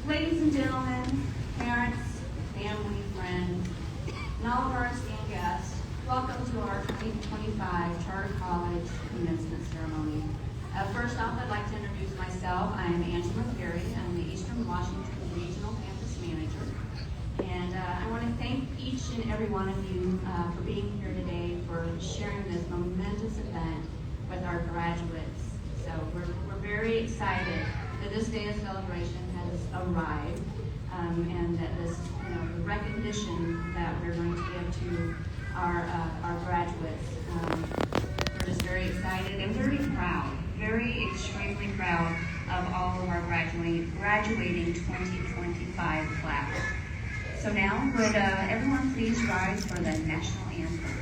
Ladies and gentlemen, parents, family, friends, and all of our esteemed guests, welcome to our 2025 Charter College Commencement Ceremony. First off, I'd like to introduce myself. I am Angela Perry. I'm the Eastern Washington Regional Campus Manager. And I want to thank each and every one of you for being here today, for sharing this momentous event with our graduates. So we're very excited that this day of celebration has arrived, and that this, the recognition that we're going to give to our graduates. We're just very excited and very proud, extremely proud of all of our graduating 2025 class. So now, would everyone please rise for the national anthem?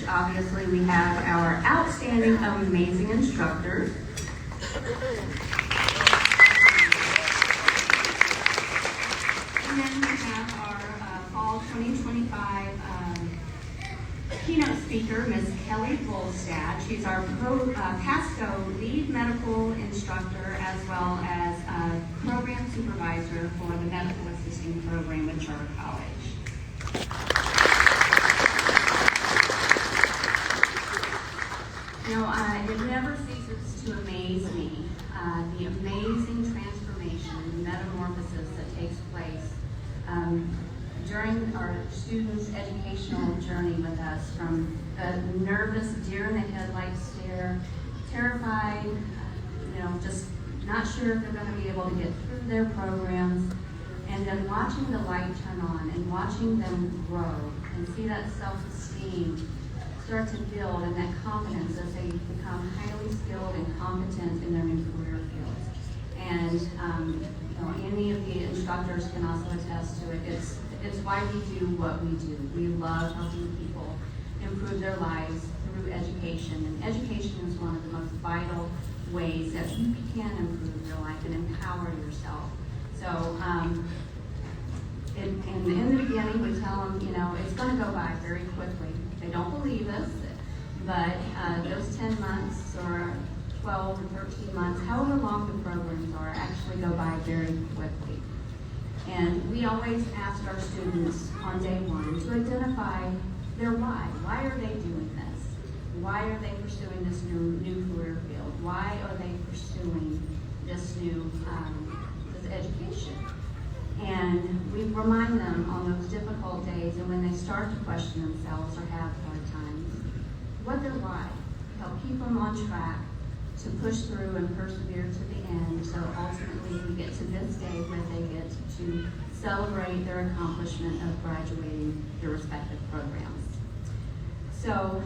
Obviously, we have our outstanding, amazing instructors. And then we have our fall 2025 keynote speaker, Ms. Kelly Bolstad. She's our PASCO lead medical instructor, as well as program supervisor for the medical assisting program at Charter College. It never ceases to amaze me, the amazing transformation and metamorphosis that takes place during our students' educational journey with us, from a nervous deer-in-the-headlights stare, terrified, just not sure if they're going to be able to get through their programs, and then watching the light turn on and watching them grow and see that self-esteem start to build, and that confidence as they become highly skilled and competent in their new career fields. And any of the instructors can also attest to it. It's why we do what we do. We love helping people improve their lives through education, and education is one of the most vital ways that you can improve your life and empower yourself. So in the beginning, we tell them, it's going to go by very quickly. They don't believe us, but those 10 months or 12 or 13 months, however long the programs are, actually go by very quickly. And we always ask our students on day one to identify their why. Why are they doing this? Why are they pursuing this new career field? Why are they pursuing this new this education? And we remind them on those difficult days, and when they start to question themselves or have hard times, what their why, help keep them on track to push through and persevere to the end, so ultimately we get to this day where they get to celebrate their accomplishment of graduating their respective programs. So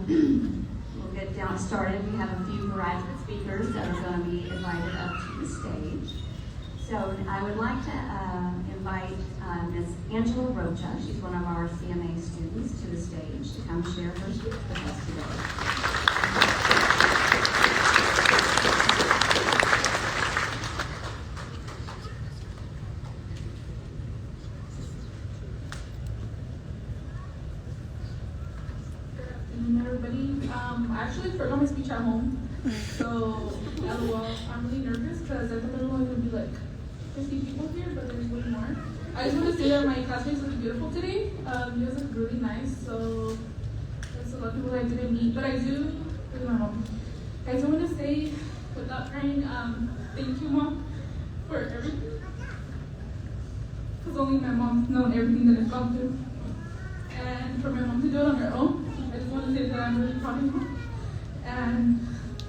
we'll get started. We have a few graduate speakers that are going to be invited up to the stage. So I would like to invite Ms. Angela Rocha. She's one of our CMA students, to the stage to come share her speech with us today. I actually forgot my speech at home, so LOL, I'm really nervous because I thought there were only going to be like 50 people here, but there's way more. I just want to say that my classmates look beautiful today. You guys look really nice, so there's a lot of people I didn't meet, but I do, with my mom. I just want to say, without crying, thank you, Mom, for everything. Because only my mom's known everything that I've gone through. And for my mom to do it on her own, I just want to say that I'm really proud of her. And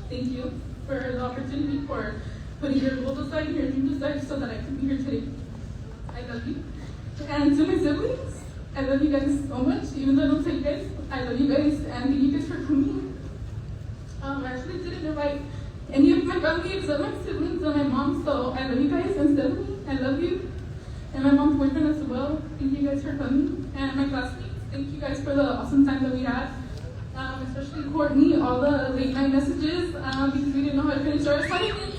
thank you for the opportunity, for putting your goals aside and your dreams aside so that I could be here today. I love you. And to my siblings, I love you guys so much. Even though I don't say you guys, I love you guys and thank you guys for coming. I actually didn't invite any of my family except my siblings and my mom, so I love you guys, and Stephanie, I love you. And my mom's boyfriend as well. Thank you guys for coming. And my classmates, thank you guys for the awesome time that we had. Especially Courtney, all the late night messages, because we didn't know how to finish our assignments.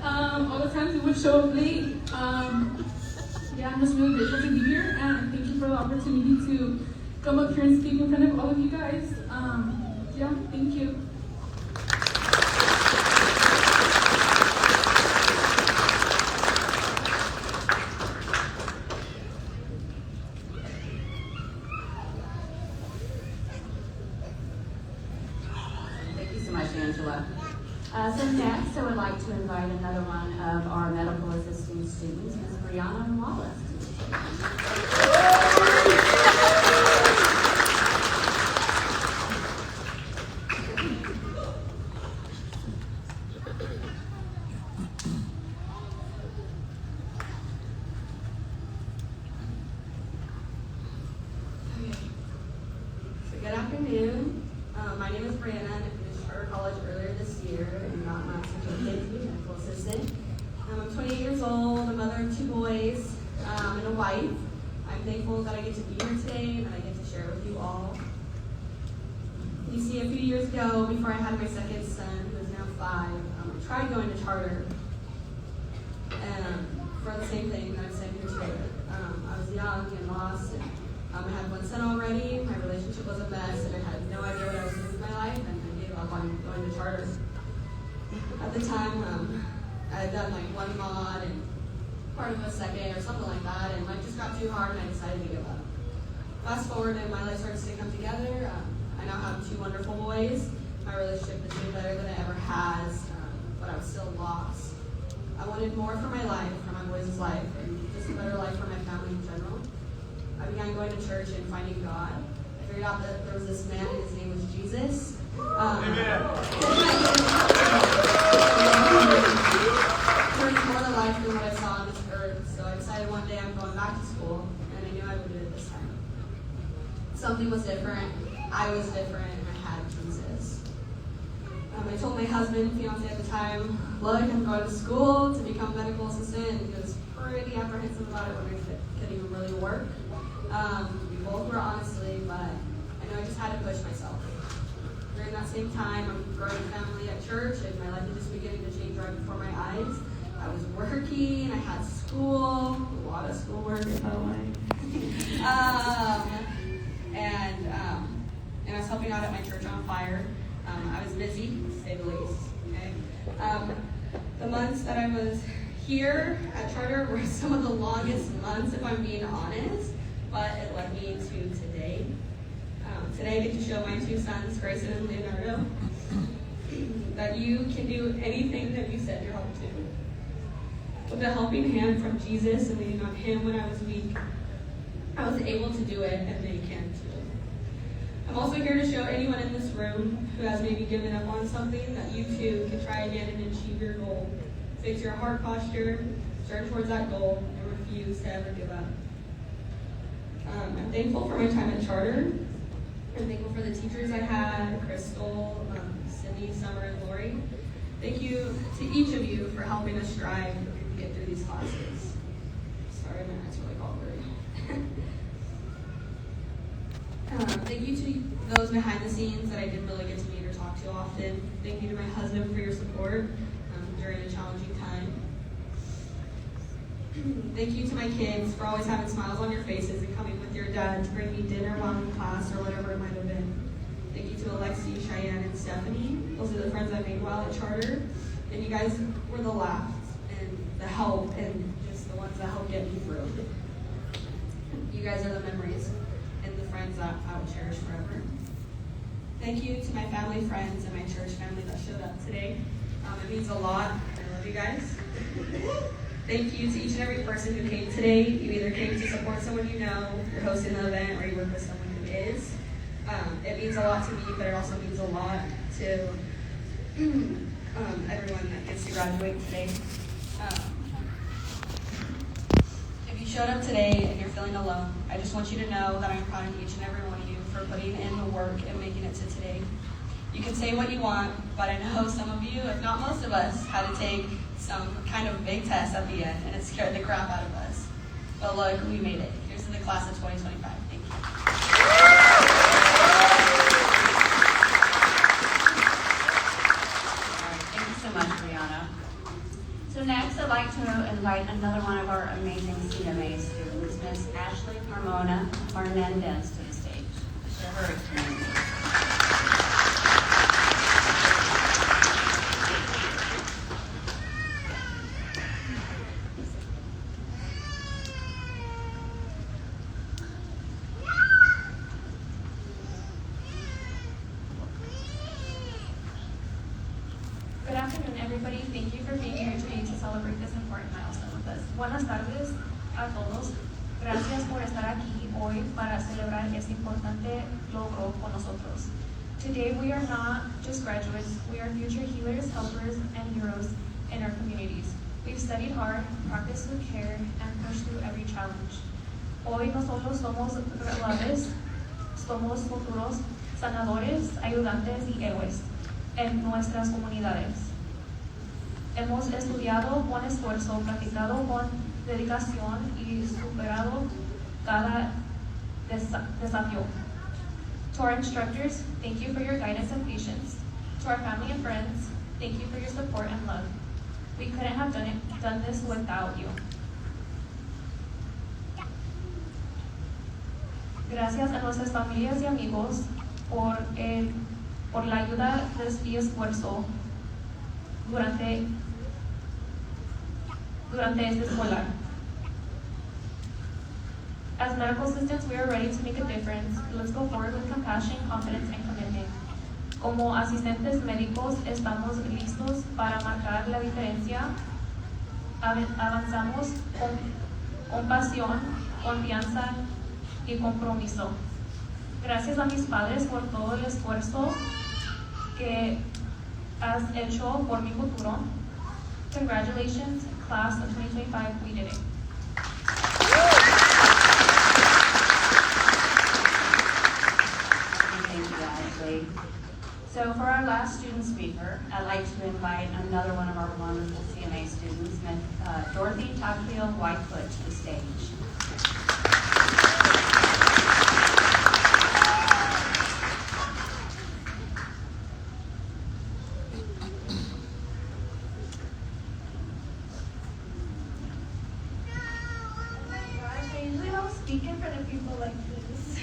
All the times we would show up late. Yeah, I'm just really grateful to be here, and thank you for the opportunity to come up here and speak in front of all of you guys. Yeah, thank you. So next, I would like to invite another one of our medical assisting students, Ms. Brianna Wallace. So good afternoon. My name is Brianna, and I finished Charter College earlier this year and got my certificate to be a medical assistant. I'm 28 years old, a mother of 2 boys, and a wife. I'm thankful that I get to be here today and that I get to share with you all. You see, a few years ago, before I had my second son, who is now 5, I tried going to charter for the same thing that I'm saying here today. I was young and lost, and I had 1 son already. My relationship was a mess, and I had no idea what I was doing with my life, and I gave up on going to charter. At the time, I had done like 1 mod and part of a second or something like that, and life just got too hard, and I decided to give up. Fast forward, and my life started to come together. I now have 2 wonderful boys. My relationship is way better than it ever has, but I was still lost. I wanted more for my life, for my boys' life, and just a better life for my family in general. I began going to church and finding God. I figured out that there was this man, and his name was Jesus. Amen. There was more to life than what I saw on this earth, so I decided one day I'm going back to school, and I knew I would do it this time. Something was different. I was different, and I had Jesus. I told my husband, fiance at the time, look, I'm going to school to become a medical assistant, and he was pretty apprehensive about it, wondering if it could even really work. We both were, honestly, but I know I just had to push myself. During that same time, I'm growing a family at church, and my life was just beginning to change right before my eyes. I was working, I had school, a lot of schoolwork, by the way. And I was helping out at my church on fire. I was busy, to say the least. Okay? The months that I was here at Charter were some of the longest months, if I'm being honest, but it led me to today. Today I get to show my 2 sons, Grayson and Leonardo, that you can do anything that you set your heart to. With a helping hand from Jesus and leaning on Him when I was weak, I was able to do it, and they can too. I'm also here to show anyone in this room who has maybe given up on something that you too can try again and achieve your goal. Fix your heart posture, start towards that goal, and refuse to ever give up. I'm thankful for my time at Charter. I'm thankful for the teachers I had, Crystal, Cindy, Summer, and Lori. Thank you to each of you for helping us strive and get through these classes. Sorry, my eyes really got blurry. Thank you to those behind the scenes that I didn't really get to meet or talk to often. Thank you to my husband for your support during a challenging time. Thank you to my kids for always having smiles on your faces and coming with your dad to bring me dinner while in class or whatever it might have been. Thank you to Alexi, Cheyenne, and Stephanie. Those are the friends I made while at Charter. And you guys were the laughs and the help and just the ones that helped get me through. You guys are the memories and the friends that I will cherish forever. Thank you to my family, friends, and my church family that showed up today. It means a lot. I love you guys. Thank you to each and every person who came today. You either came to support someone you know, you're hosting the event, or you work with someone who is. It means a lot to me, but it also means a lot to everyone that gets to graduate today. If you showed up today and you're feeling alone, I just want you to know that I'm proud of each and every one of you for putting in the work and making it to today. You can say what you want, but I know some of you, if not most of us, had to take some kind of big test at the end, and it scared the crap out of us. But look, we made it. Here's to the class of 2025. Thank you. All right, thank you so much, Brianna. So next, I'd like to invite another one of our amazing CMA students, Miss Ashley Carmona-Hernandez, to the stage to share her experience. Good afternoon, everybody. Thank you for being here today to celebrate this important milestone with us. Buenas tardes a todos. Gracias por estar aquí hoy para celebrar este importante logro con nosotros. Today, we are not just graduates. We are future healers, helpers, and heroes in our communities. We've studied hard, practiced with care, and pushed through every challenge. Hoy nosotros somos graduados, somos futuros sanadores, ayudantes y héroes en nuestras comunidades. Hemos estudiado con esfuerzo, practicado con dedicación y superado cada desafío. To our instructors, thank you for your guidance and patience. To our family and friends, thank you for your support and love. We couldn't have done this without you. Gracias a nuestras familias y amigos por la ayuda y esfuerzo durante este escolar. As medical assistants, we are ready to make a difference. Let's go forward with compassion, confidence, and commitment. Como asistentes médicos, estamos listos para marcar la diferencia. Avanzamos con pasión, confianza y compromiso. Gracias a mis padres por todo el esfuerzo que has hecho por mi futuro. Congratulations, class of 2025, we did it. Thank you, Ashley. So for our last student speaker, I'd like to invite another one of our wonderful CMA students, Miss Dorothy Takheal Whitefoot, to the stage. I usually don't speak in front of people like this.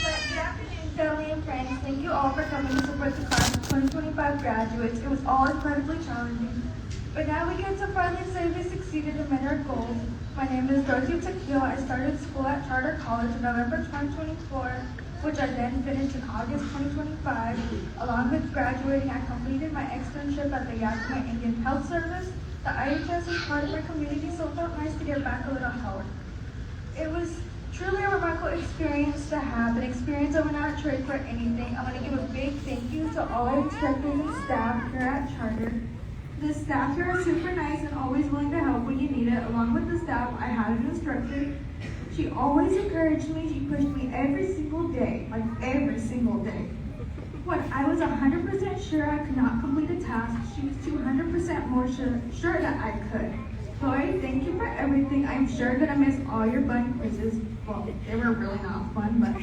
But good afternoon, family and friends. Thank you all for coming to support the class of 2025 graduates. It was all incredibly challenging. But now we get to finally say we succeeded and met our goals. My name is Dorothy Takheal. I started school at Charter College in November 2024, which I then finished in August 2025. Along with graduating, I completed my externship at the Yakima Indian Health Service. The IHS is part of my community, so it felt nice to get back a little help. It was truly a remarkable experience to have, an experience I would not trade for anything. I want to give a big thank you to all our instructors and staff here at Charter. The staff here are super nice and always willing to help when you need it. Along with the staff, I had an instructor. She always encouraged me. She pushed me every single day, like every single day. When I was 100% sure I could not complete a task, she was 200% more sure that I could. Chloe, thank you for everything. I'm sure that I missed all your fun quizzes. Well, they were really not fun, but...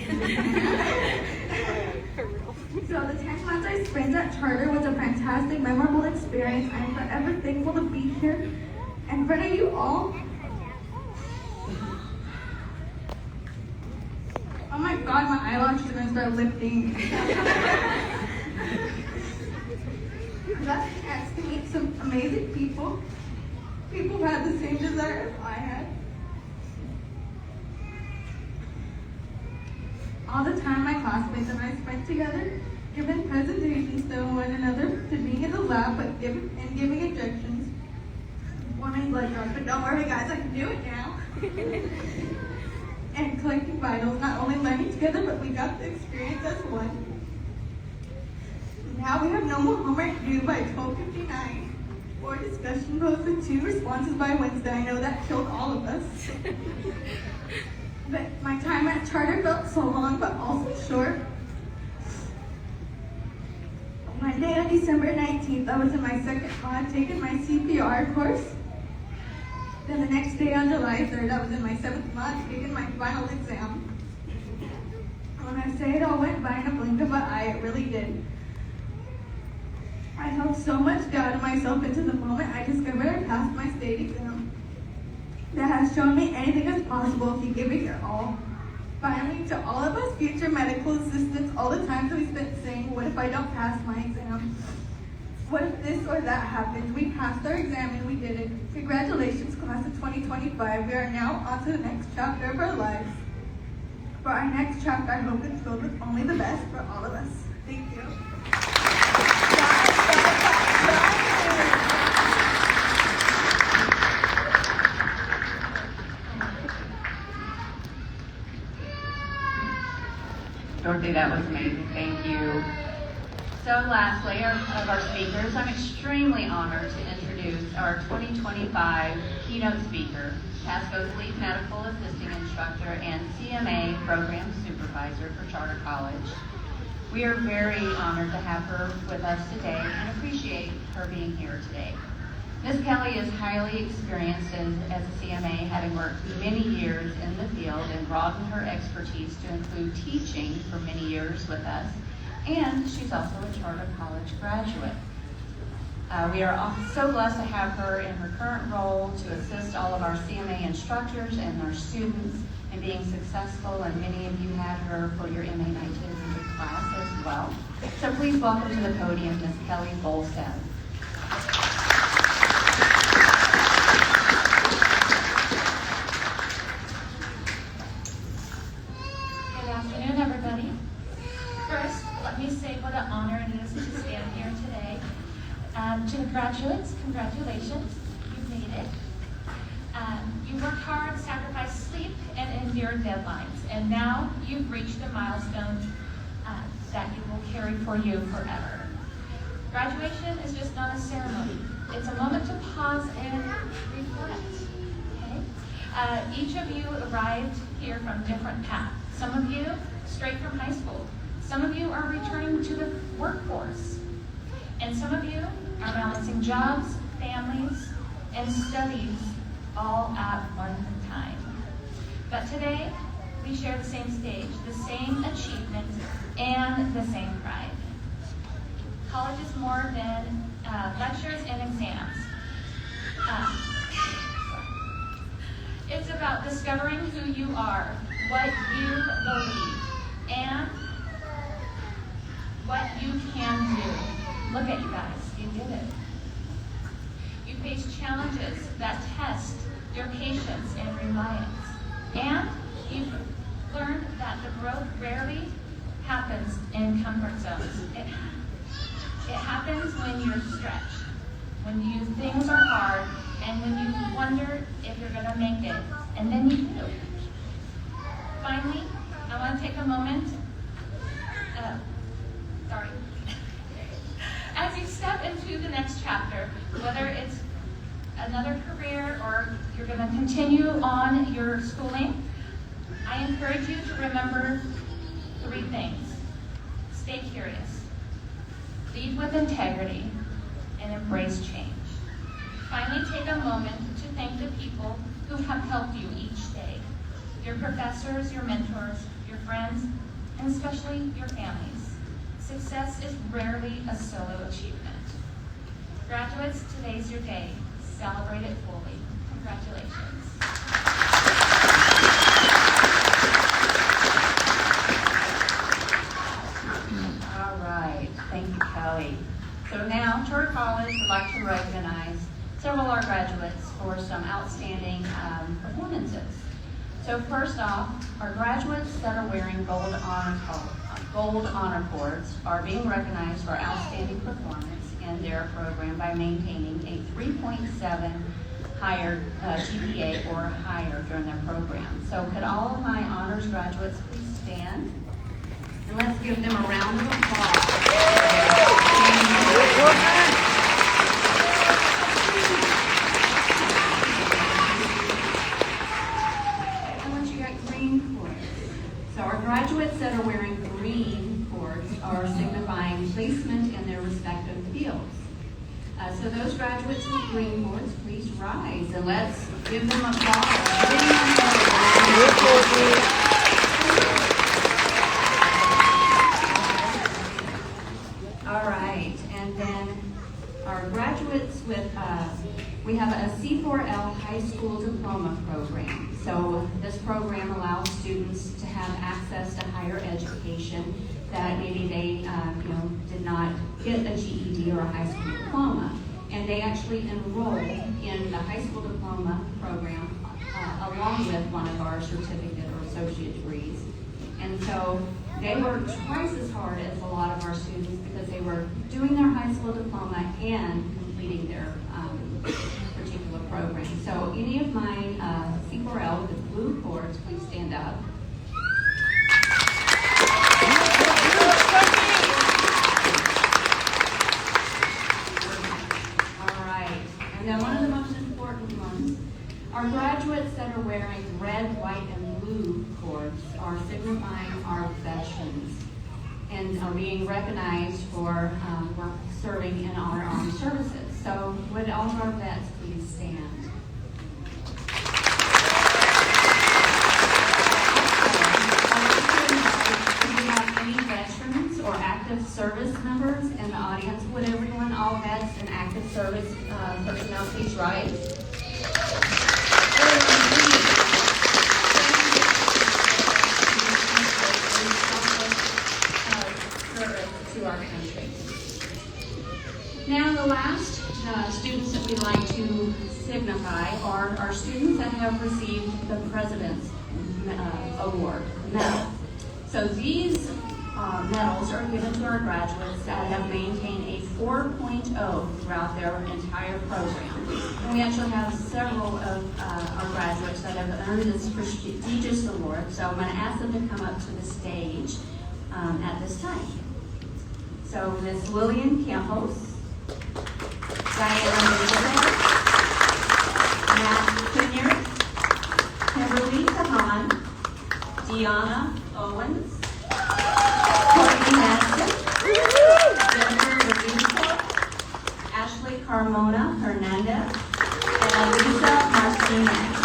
So the 10 months I spent at Charter was a fantastic, memorable experience. I'm forever thankful to be here in front of you all. Oh my God, my eyelashes are gonna start lifting. I got the chance to meet some amazing people. People who had the same desire as I had. All the time my classmates and I spent together, giving presentations to one another, to being in the lab and giving injections. Wanting blood drugs, but don't worry guys, I can do it now. And collecting vitals, not only learning together, but we got the experience as one. Now we have no more homework due by 12:59. 4 discussion votes and 2 responses by Wednesday. I know that killed all of us. But my time at Charter felt so long, but also short. One day on December 19th, I was in my second class taking my CPR course. Then the next day on July 3rd, I was in my 7th month taking my final exam. When I say it all went by in a blink of an eye, it really did. I held so much doubt in myself until the moment I discovered I passed my state exam. That has shown me anything is possible if you give it your all. Finally, to all of us future medical assistants, all the times we spent saying, what if I don't pass my exam? What if this or that happens? We passed our exam and we did it. Congratulations, class of 2025. We are now on to the next chapter of our lives. For our next chapter, I hope it's filled with only the best for all of us. Thank you. Dorothy, that was amazing. Thank you. So lastly, of our speakers, I'm extremely honored to introduce our 2025 keynote speaker, Pasco's lead medical assisting instructor and CMA program supervisor for Charter College. We are very honored to have her with us today and appreciate her being here today. Ms. Kelly is highly experienced as a CMA, having worked many years in the field and broadened her expertise to include teaching for many years with us, and she's also a Charter College graduate. We are so blessed to have her in her current role to assist all of our CMA instructors and our students in being successful, and many of you had her for your MA 1900 class as well. So please welcome to the podium Ms. Kelly Bolstad. Good afternoon, everybody. First, let me say what an honor it is to stand here today. To the graduates, congratulations, you made it. You worked hard, sacrificed sleep, and endured deadlines, and now you've reached a milestone that you will carry for you forever. Graduation is just not a ceremony. It's a moment to pause and reflect. Okay? Each of you arrived here from different paths. Some of you straight from high school. Some of you are returning to the workforce. And some of you are balancing jobs, families, and studies all at one time. But today, we share the same stage, the same achievements, and the same pride. College is more than lectures and exams. It's about discovering who you are, what you believe, and what you can do. Look at you guys, you did it. You face challenges that test your patience and reliance. And you've learned that the growth rarely happens in comfort zones. It happens when you're stretched, when things are hard, and when you wonder if you're going to make it, and then you do. Finally, I want to take a moment. As you step into the next chapter, whether it's another career or you're going to continue on your schooling, I encourage you to remember 3 things. Stay curious, lead with integrity, and embrace change. Finally, take a moment to thank the people who have helped you each day. Your professors, your mentors, your friends, and especially your families. Success is rarely a solo achievement. Graduates, today's your day. Celebrate it fully. Congratulations. outstanding performances. So first off, our graduates that are wearing gold honor cords are being recognized for outstanding performance in their program by maintaining a 3.7 higher GPA or higher during their program. So could all of my honors graduates please stand? And let's give them a round of applause. And once you got green cords. So our graduates that are wearing green cords are signifying placement in their respective fields. So those graduates with green cords, please rise and let's give them applause. All right, and then our graduates with, we have a C4L high school diploma program. So this program allows students to have access to higher education that maybe they did not get a GED or a high school diploma. And they actually enroll in the high school diploma program along with one of our certificate or associate degrees. And so they worked twice as hard as a lot of our students because they were doing their high school diploma and completing their particular program. So any of my C4L with blue cords, please stand up. All right, and then one of the most important ones, our graduates that are wearing red, white, and blue cords are signifying our veterans and are being recognized for work serving in our armed services. So would all of our vets please stand? Do we have any veterans or active service members in the audience? Would everyone, all vets and active service personnel, please rise? To our country. Now the last students that we'd like to signify are our students that have received the President's Award medal. So these medals are given to our graduates that have maintained a 4.0 throughout their entire program. And we actually have several of our graduates that have earned this prestigious award. So I'm going to ask them to come up to the stage at this time. So Ms. Lillian Campos, Diana Benitiz, Matt Pinyard, Kimberly Takheal, Deanna Owens, Courtney Madison, Jennifer Benitiz, Ashley Carmona-Hernandez, and Lisa Martinez.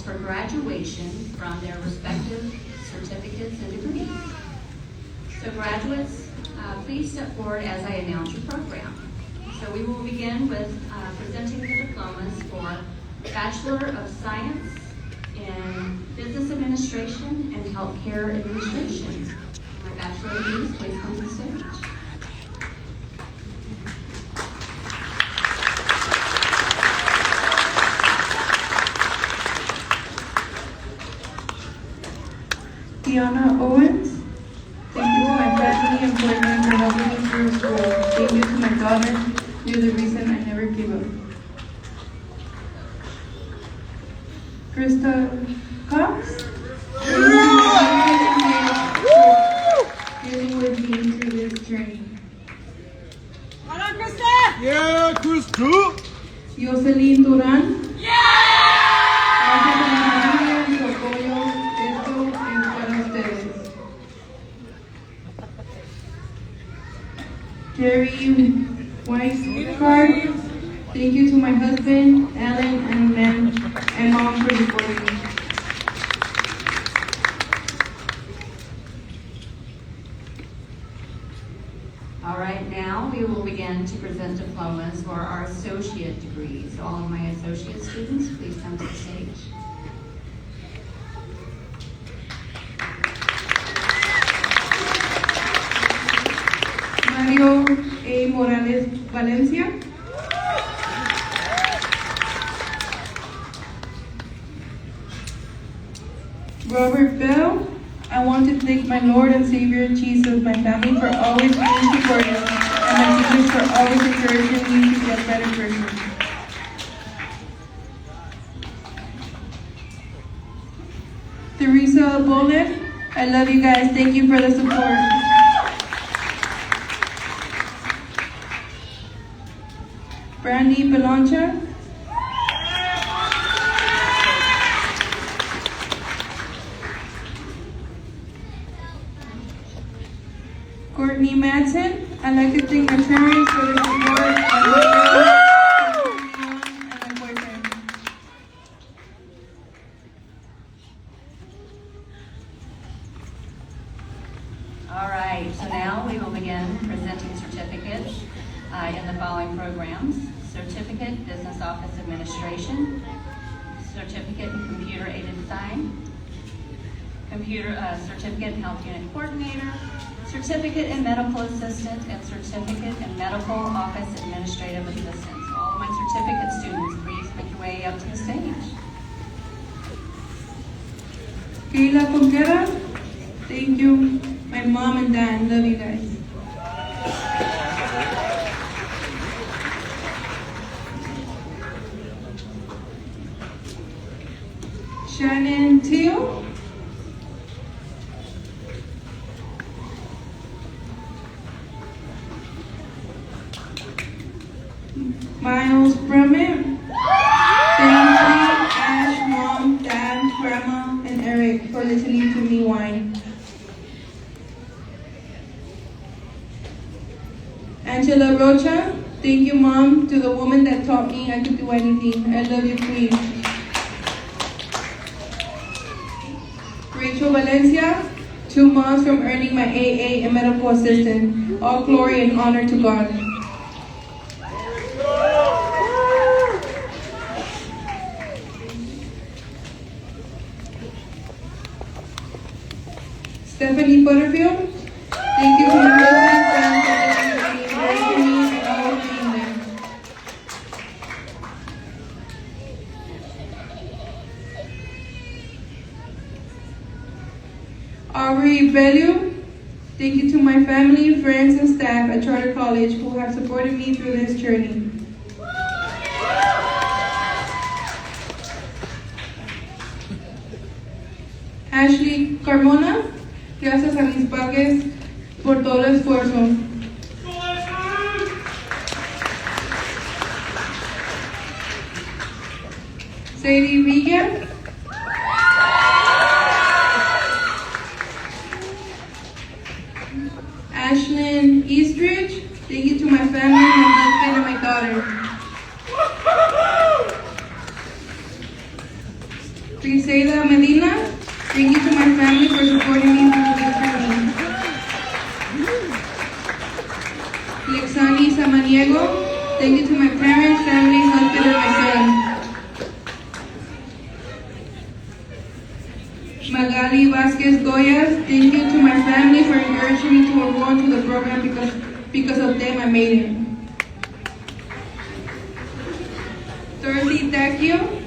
For graduation from their respective certificates and degrees. So graduates, please step forward as I announce your program. So we will begin with presenting the diplomas for Bachelor of Science in Business Administration and Healthcare Administration. My Bachelor degrees, please come to the stage. Deanna Owens, thank you to my family and boyfriend for helping me through school. Thank you to my daughter, you're the reason I never gave up. Krista Cox, dealing with me through this journey. Come on, Krista! Yeah, Krista! Jocelyn Duran. Yeah! Gracias a mi familia, su apoyo, esto es para ustedes. Jerry Weisskart. Thank you to my husband, Alan, and mom for supporting me. All right, now we will begin to present diplomas for our associate degrees. So all of my associate students, please come to the stage. Mario A. Morales Valencia. Robert Bell. I want to thank my Lord and Savior Jesus, my family for always being supportive, and my teachers for always encouraging me to be a better person. Teresa Bolet. I love you guys. Thank you for the support. Brandy Belancha. Courtney Madsen. I'd like to thank my parents for the support and my boyfriend. All right, so now we will begin presenting certificates in the following programs. Certificate, Business Office Administration, Certificate in Computer Aided Design, Certificate in Health Unit Coordinator, Certificate in Medical Assistant, and Certificate in Medical Office Administrative Assistant. So all of my certificate students, please make your way up to the stage. Kayla Conquera. Thank you. My mom and dad, love you guys. Shannon Teal. Miles Brummett. Thank you, Ash, Mom, Dad, Grandma, and Eric for listening to me whine. Angela Rocha. Thank you, Mom, to the woman that taught me I could do anything. I love you, Queen. Rachel Valencia. 2 months from earning my AA and medical assistant. All glory and honor to God. Stephanie Butterfield. Thank you for my husband, friends, and embracing me and always being there. Aubrey Bellew. Thank you to my family, friends, and staff at Charter College who have supported me through this journey. Ashley Carmona. Gracias a mis padres por todo el esfuerzo. Sadie Villa. Ashlyn Eastridge. Thank you to my family, my husband, and my daughter. Griselda Medina. Thank you to my family for supporting me through this journey. Lexani Samaniego. Thank you to my parents, family, husband, and my son. Magali Vasquez Goyas. Thank you to my family for encouraging me to enroll into the program because of them I made it. Dorothy Takheal.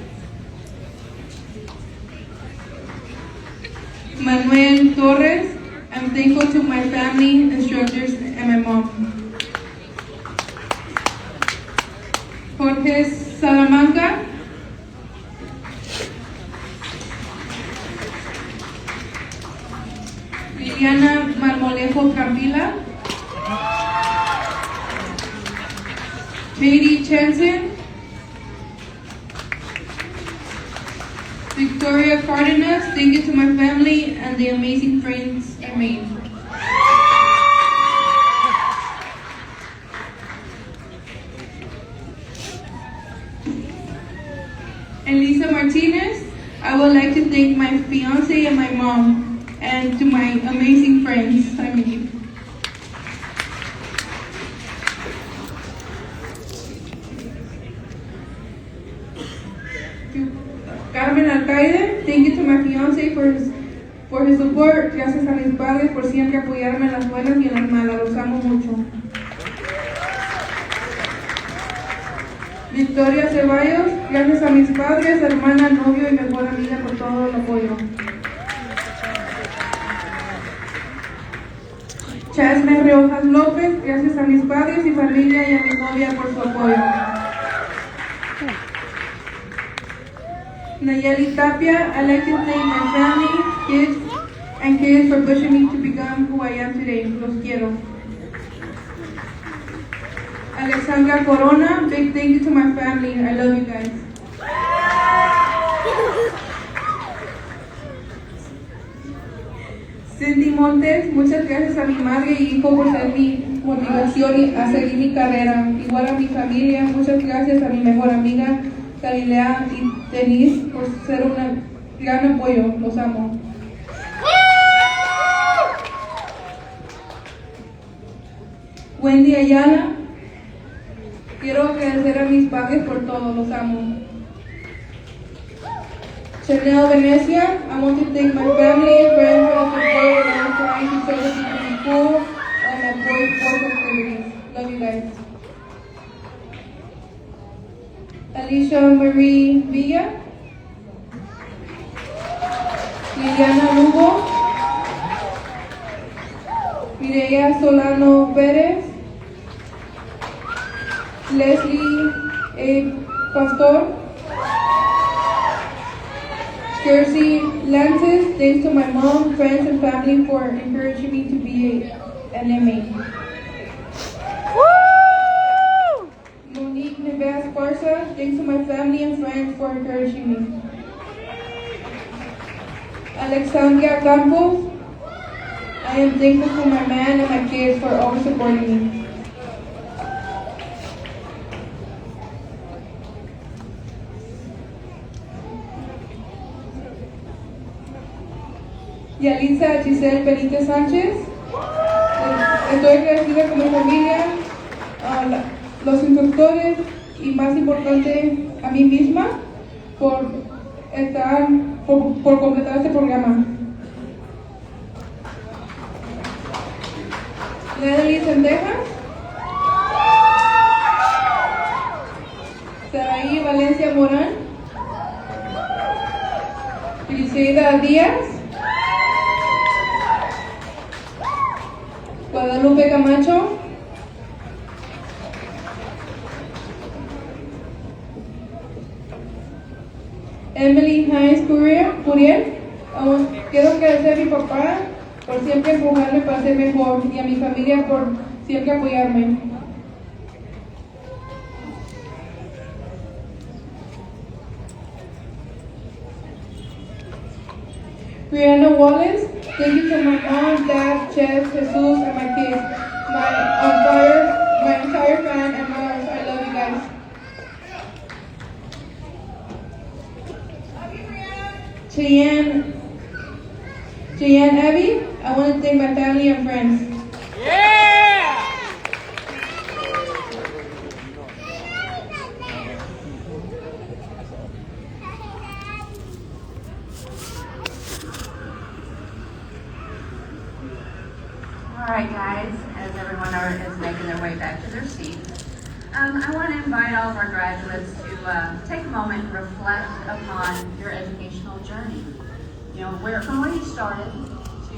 Manuel Torres. I'm thankful to my family, instructors, and my mom. Jorge Salamanca. Liliana Marmolejo Campila. Katie Chanson. Victoria Cardenas. Thank you to my family and the amazing friends I made. and Lisa Martinez, I would like to thank my fiance and my mom, and to my amazing friends. Family. Carmen Alcaide, thank you to my fiance for his support. Gracias a mis padres por siempre apoyarme en las buenas y en las malas. Los amo mucho. Victoria Ceballos, gracias a mis padres, hermana, novio y mejor amiga por todo el apoyo. Chasme Riojas López, gracias a mis padres y familia y a mi novia por su apoyo. Nayeli Tapia, I'd like to thank my family, kids for pushing me to become who I am today. Los quiero. Alexandra Corona, big thank you to my family. I love you guys. Cindy Montes, muchas gracias a mi madre y hijo por ser mi motivación y a seguir mi carrera. Igual a mi familia, muchas gracias a mi mejor amiga Galilea y Denise por ser un gran apoyo. Los amo. Wendy Ayala, quiero agradecer a mis padres por todo. Los amo. Chanel Venecia, I want to thank my family and friends for the support when I was trying to show the people in school and avoid sports activities. Love you guys. Alicia Marie Villa, Liliana Lugo, Mireya Solano Pérez, Leslie A. Pastor, Jersey Lances, thanks to my mom, friends, and family for encouraging me to be an MA. Monique Neves Barca, thanks to my family and friends for encouraging me. Alexandria Campos, I am thankful for my man and my kids for always supporting me. Yalitza Giselle Benítez Sánchez, estoy agradecida con mi familia, los instructores y más importante a mí misma por completar este programa. Natalie Sendejas, Saraí Valencia Morán, Griselda Díaz, Guadalupe Camacho, Emily Hines Curiel. Quiero agradecer a mi papá por siempre empujarme para ser mejor y a mi familia por siempre apoyarme. Brianna Wallace, thank you to my mom, dad, Chef, Jesus, and my kids, my entire fan and Mars. I love you guys. Cheyenne Abby, I want to thank my family and friends. All right, guys, as everyone is making their way back to their seats, I want to invite all of our graduates to take a moment and reflect upon your educational journey. You know, from where you started to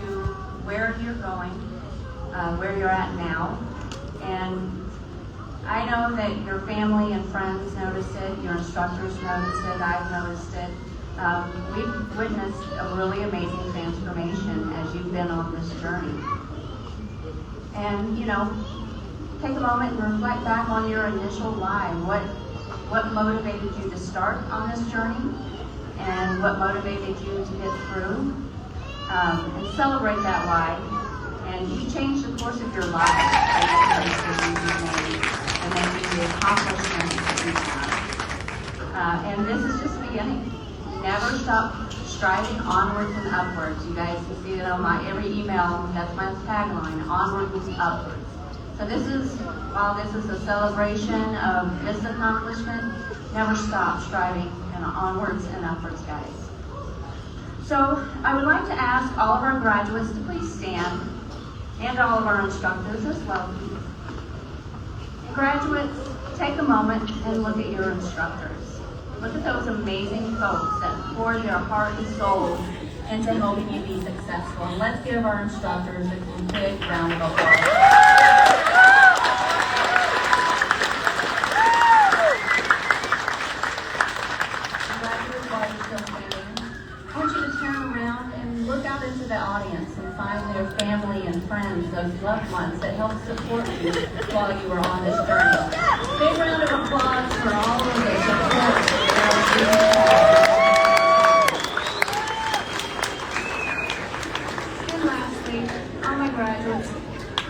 where you're going, where you're at now. And I know that your family and friends noticed it, your instructors noticed it, I've noticed it. We've witnessed a really amazing transformation as you've been on this journey. And, you know, take a moment and reflect back on your initial why. What motivated you to start on this journey? And what motivated you to get through? And celebrate that why. And you changed the course of your life based on the decisions you made and making the accomplishments that you've done. And this is just the beginning. Never stop striving onwards and upwards. You guys can see that on my every email, that's my tagline, onwards and upwards. So while this is a celebration of this accomplishment, never stop striving and onwards and upwards, guys. So I would like to ask all of our graduates to please stand, and all of our instructors as well. Graduates, take a moment and look at your instructors. Look at those amazing folks that poured their heart and soul into helping you be successful. And let's give our instructors a big round of applause. Graduates, while you're still standing, I want you to turn around and look out into the audience and find their family and friends, those loved ones that helped support you while you were on this journey. Big round of applause for all of the support. And lastly, all my graduates,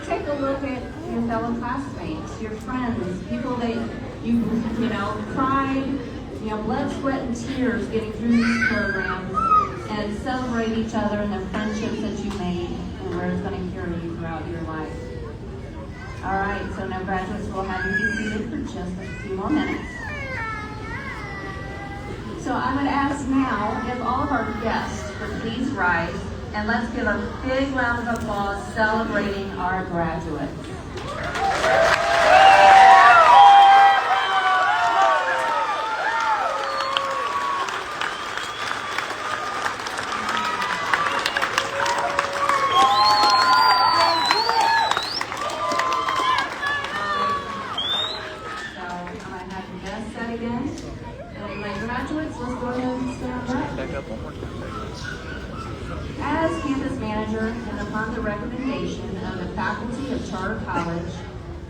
take a look at your fellow classmates, your friends, people that you cried, blood, sweat, and tears getting through these programs, and celebrate each other and the friendships that you made and where it's going to carry you throughout your life. All right, so now graduates, we'll have you be seated for just a few more minutes. So I would ask now if all of our guests would please rise, and let's give a big round of applause celebrating our graduates. As campus manager and upon the recommendation of the faculty of Charter College,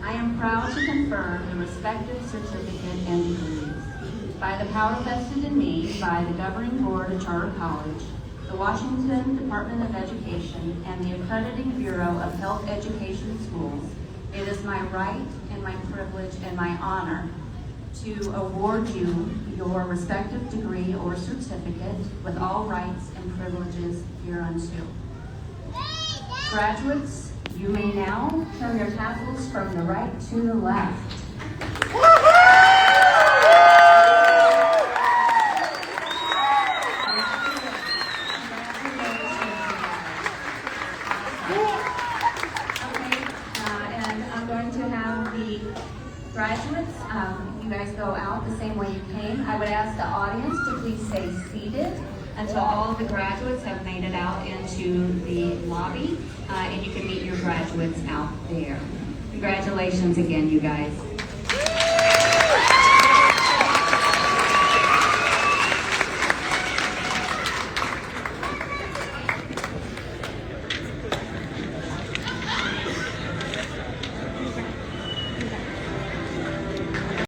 I am proud to confirm the respective certificate and degrees. By the power vested in me by the governing board of Charter College, the Washington Department of Education, and the Accrediting Bureau of Health Education Schools, it is my right and my privilege and my honor to award you your respective degree or certificate with all rights and privileges hereunto. Graduates, you may now turn your tassels from the right to the left. And I'm going to have the graduates, you guys go out the same way you came. I would ask the audience to please stay seated until all of the graduates have made it out into the lobby, and you can meet your graduates out there. Congratulations again, you guys.